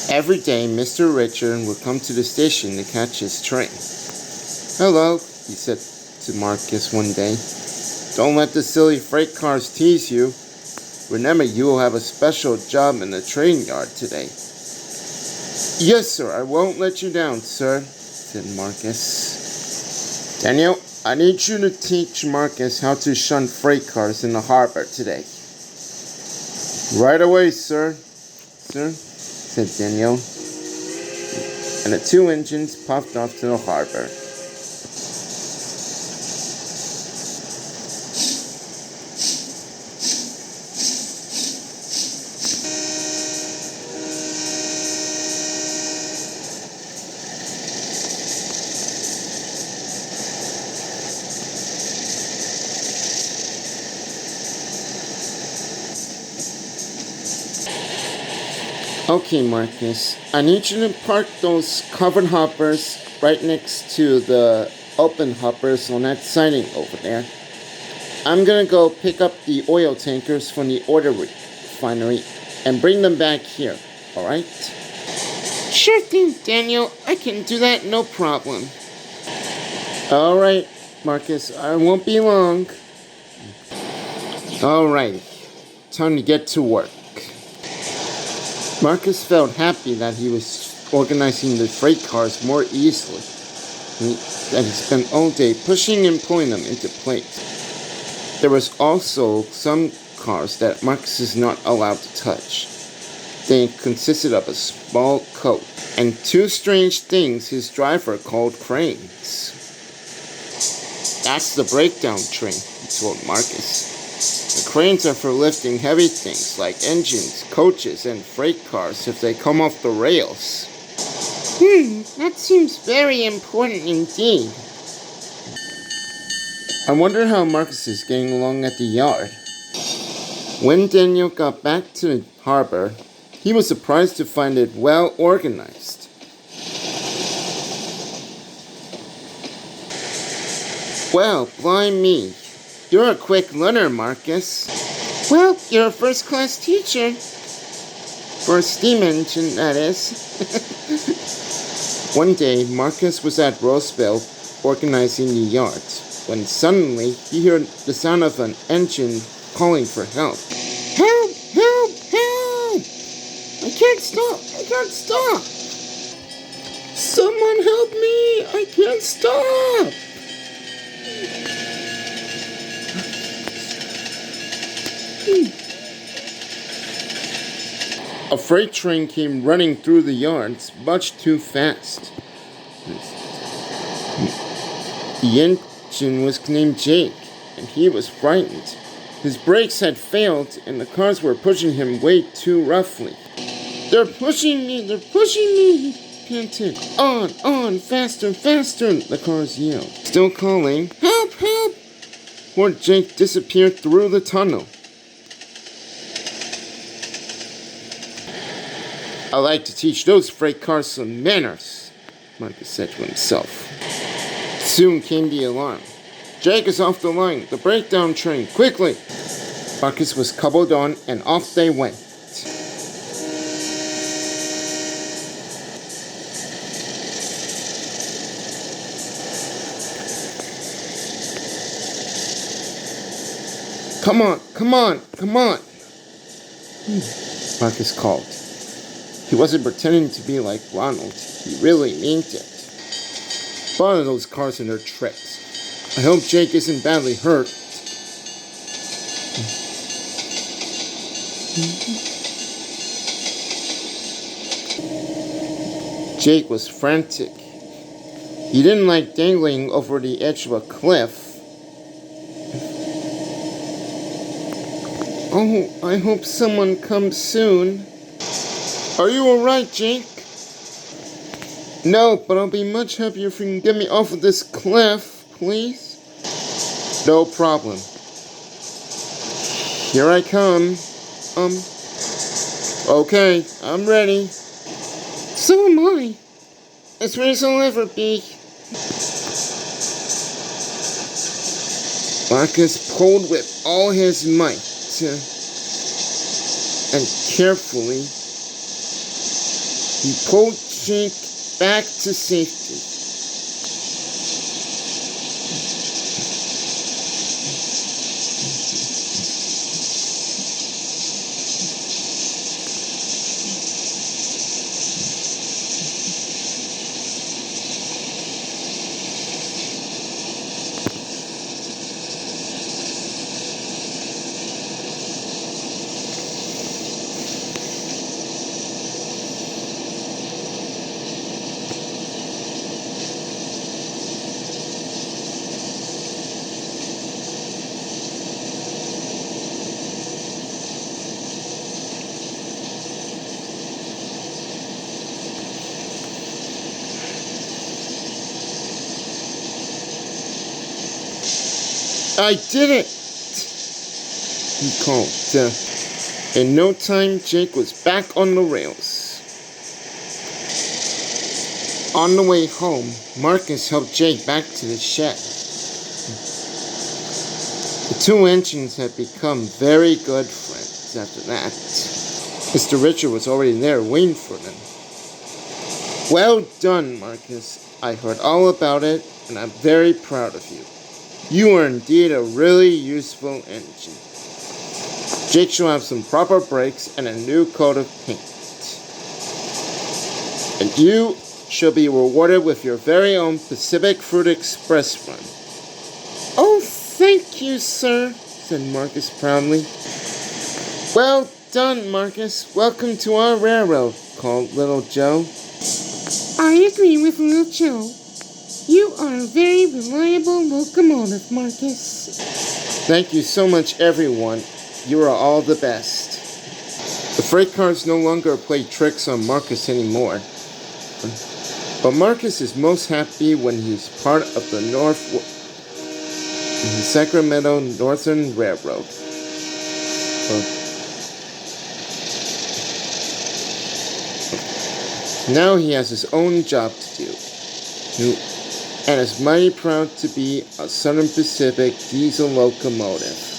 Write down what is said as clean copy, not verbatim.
Every day, Mr. Richard would come to the station to catch his train. "Hello," he said to Marcus one day. "Don't let the silly freight cars tease you. Remember, you will have a special job in the train yard today." "Yes, sir, I won't let you down, sir," said Marcus. "Daniel, I need you to teach Marcus how to shun freight cars in the harbor today." "Right away, sir," said Daniel, and the two engines puffed off to the harbor. "Okay, Marcus, I need you to park those covered hoppers right next to the open hoppers on that siding over there. I'm gonna go pick up the oil tankers from the oil refinery and bring them back here, alright?" "Sure thing, Daniel. I can do that, no problem." "Alright, Marcus, I won't be long." "Alright, time to get to work." Marcus felt happy that he was organizing the freight cars more easily, that he spent all day pushing and pulling them into place. There was also some cars that Marcus is not allowed to touch. They consisted of a small coat and two strange things his driver called cranes. "That's the breakdown train," he told Marcus. "The cranes are for lifting heavy things like engines, coaches, and freight cars if they come off the rails." That seems very important indeed." I wonder how Marcus is getting along at the yard. When Daniel got back to the harbor, he was surprised to find it well organized. "Well, blimey. You're a quick learner, Marcus." "Well, you're a first-class teacher." "For a steam engine, that is." One day, Marcus was at Roseville organizing the yard, when suddenly he heard the sound of an engine calling for help. "Help! Help! Help! I can't stop! I can't stop! Someone help me! I can't stop!" A freight train came running through the yards much too fast. The engine was named Jake, and he was frightened. His brakes had failed, and the cars were pushing him way too roughly. They're pushing me! They're pushing me!" he panted. On! Faster! Faster!" the cars yelled. Still calling, "Help! Help!" Poor Jake disappeared through the tunnel. "I like to teach those freight cars some manners," Marcus said to himself. Soon came the alarm. "Jake is off the line. The breakdown train. Quickly!" Marcus was coupled on, and off they went. Come on! Marcus called. He wasn't pretending to be like Ronald. He really meant it. "Follow those cars and their tricks. I hope Jake isn't badly hurt." Jake was frantic. He didn't like dangling over the edge of a cliff. "Oh, I hope someone comes soon." "Are you alright, Jake?" "No, but I'll be much happier if you can get me off of this cliff, please." "No problem. Here I come. Okay, I'm ready." "So am I. As ready as I'll ever be." Marcus pulled with all his might and carefully He pulled Jake back to safety. I did it! He called. In no time, Jake was back on the rails. On the way home, Marcus helped Jake back to the shed. The two engines had become very good friends after that. Mr. Richard was already there waiting for them. Well done, Marcus. I heard all about it, and I'm very proud of you. You are indeed a really useful engine. Jake shall have some proper brakes and a new coat of paint. And you shall be rewarded with your very own Pacific Fruit Express run. Oh, thank you, sir, said Marcus proudly. Well done, Marcus. Welcome to our railroad, called Little Joe. I agree with Little Joe. You are a very reliable locomotive, Marcus. Thank you so much, everyone. You are all the best. The freight cars no longer play tricks on Marcus anymore. But Marcus is most happy when he's part of the Sacramento Northern Railroad. Now he has his own job to do. And is mighty proud to be a Southern Pacific diesel locomotive.